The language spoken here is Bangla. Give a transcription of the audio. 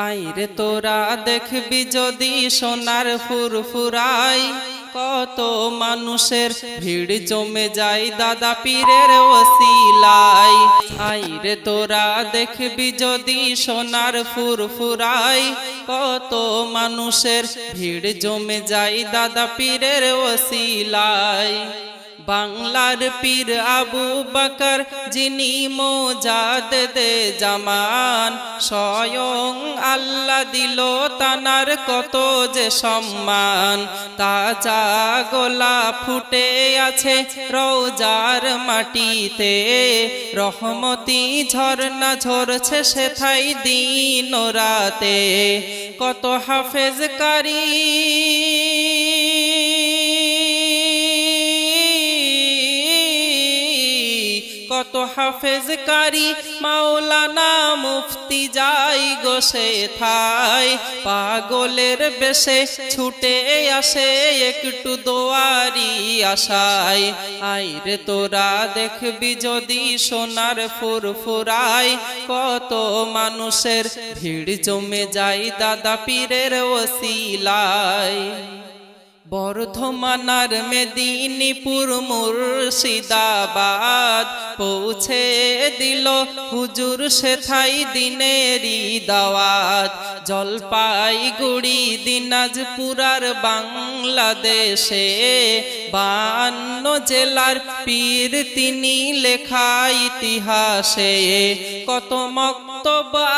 আইরে তোরা দেখবি যদি সোনার ফুরফুরাই, কত মানুষের ভিড় জমে যায় দাদা পীরের ওসিলায়। আইরে তোরা দেখবি যদি সোনার ফুরফুরাই, কত মানুষের ভিড় জমে যায় দাদা পীরের ওসিলায়। বাংলার পীর আবু বকর যিনি মোজাদ্দেদে জামান, স্বয়ং আল্লাহ দিল তানার কত যে সম্মান। তাজা গোলাপ ফুটে আছে রওজার মাটিতে, রহমতি ঝরনা ঝরছে সেথায় দিন ও রাতে। কত হাফেজ কারি কত হাফেজ কারি মাওলানা মুফতি যাই গো সেথায়, পাগলের বেশে ছুটে আসে একটু দোয়ারি আশায়। আইরে তোরা দেখবি যদি সোনার ফুরফুরাই, কত মানুষের ভিড় জমে যায় দাদা পীরের ওসিলায়। বর্ধমানার মেদিনীপুর মুর্শিদাবাদ পৌঁছে দিল হুজুর সেথায় দিনেরই দাওয়াত। জলপাইগুড়ি দিনাজপুরার বাংলাদেশে 52 জেলার পীর তিনি লেখা ইতিহাসে। কত মক্তবা